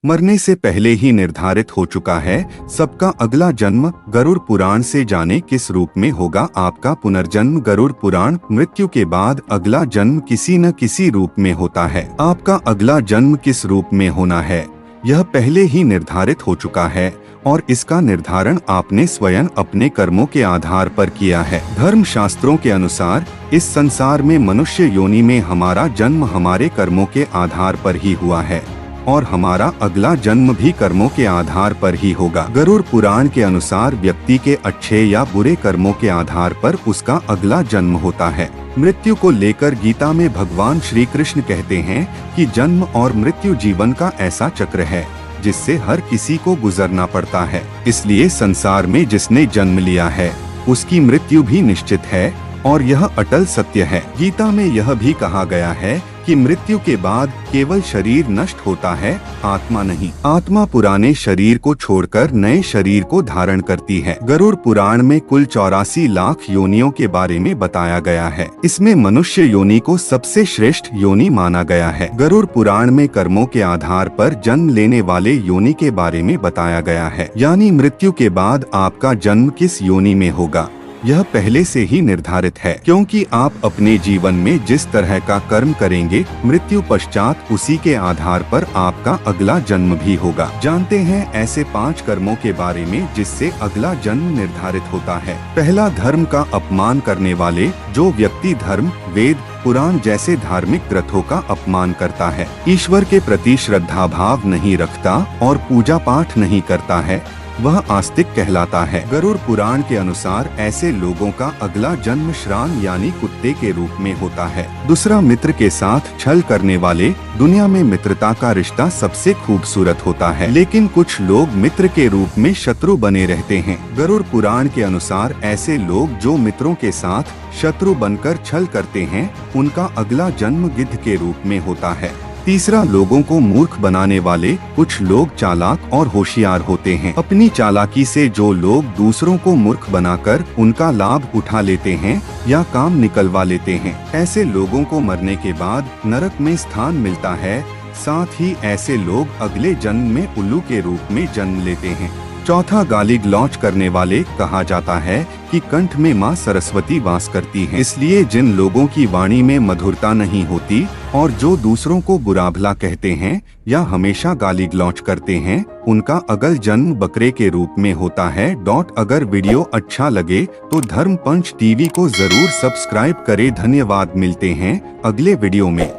मरने से पहले ही निर्धारित हो चुका है सबका अगला जन्म। गरुड़ पुराण से जाने किस रूप में होगा आपका पुनर्जन्म। गरुड़ पुराण मृत्यु के बाद अगला जन्म किसी न किसी रूप में होता है। आपका अगला जन्म किस रूप में होना है यह पहले ही निर्धारित हो चुका है और इसका निर्धारण आपने स्वयं अपने कर्मों के आधार पर किया है। धर्म शास्त्रों के अनुसार इस संसार में मनुष्य योनि में हमारा जन्म हमारे कर्मों के आधार पर ही हुआ है और हमारा अगला जन्म भी कर्मों के आधार पर ही होगा। गरुड़ पुराण के अनुसार व्यक्ति के अच्छे या बुरे कर्मों के आधार पर उसका अगला जन्म होता है। मृत्यु को लेकर गीता में भगवान श्री कृष्ण कहते हैं कि जन्म और मृत्यु जीवन का ऐसा चक्र है जिससे हर किसी को गुजरना पड़ता है। इसलिए संसार में जिसने जन्म लिया है उसकी मृत्यु भी निश्चित है और यह अटल सत्य है। गीता में यह भी कहा गया है कि मृत्यु के बाद केवल शरीर नष्ट होता है, आत्मा नहीं। आत्मा पुराने शरीर को छोड़कर नए शरीर को धारण करती है। गरुड़ पुराण में कुल 84 लाख योनियों के बारे में बताया गया है। इसमें मनुष्य योनि को सबसे श्रेष्ठ योनि माना गया है। गरुड़ पुराण में कर्मों के आधार पर जन्म लेने वाले योनि के बारे में बताया गया है, यानी मृत्यु के बाद आपका जन्म किस योनि में होगा यह पहले से ही निर्धारित है, क्योंकि आप अपने जीवन में जिस तरह का कर्म करेंगे मृत्यु पश्चात उसी के आधार पर आपका अगला जन्म भी होगा। जानते हैं ऐसे 5 कर्मों के बारे में जिससे अगला जन्म निर्धारित होता है। पहला, धर्म का अपमान करने वाले। जो व्यक्ति धर्म, वेद, पुराण जैसे धार्मिक ग्रंथों का अपमान करता है, ईश्वर के प्रति श्रद्धा भाव नहीं रखता और पूजा पाठ नहीं करता है, वह आस्तिक कहलाता है। गरुड़ पुराण के अनुसार ऐसे लोगों का अगला जन्म श्रान यानी कुत्ते के रूप में होता है। दूसरा, मित्र के साथ छल करने वाले। दुनिया में मित्रता का रिश्ता सबसे खूबसूरत होता है, लेकिन कुछ लोग मित्र के रूप में शत्रु बने रहते हैं। गरुड़ पुराण के अनुसार ऐसे लोग जो मित्रों के साथ शत्रु बनकर छल करते हैं उनका अगला जन्म गिद्ध के रूप में होता है। तीसरा, लोगों को मूर्ख बनाने वाले। कुछ लोग चालाक और होशियार होते हैं। अपनी चालाकी से जो लोग दूसरों को मूर्ख बनाकर उनका लाभ उठा लेते हैं या काम निकलवा लेते हैं, ऐसे लोगों को मरने के बाद नरक में स्थान मिलता है। साथ ही ऐसे लोग अगले जन्म में उल्लू के रूप में जन्म लेते हैं। चौथा, गाली गलौज करने वाले। कहा जाता है कि कंठ में माँ सरस्वती वास करती हैं, इसलिए जिन लोगों की वाणी में मधुरता नहीं होती और जो दूसरों को बुरा भला कहते हैं या हमेशा गाली गलौज करते हैं उनका अगल जन्म बकरे के रूप में होता है। अगर वीडियो अच्छा लगे तो धर्म पंच टीवी को जरूर सब्सक्राइब करें। धन्यवाद। मिलते हैं अगले वीडियो में।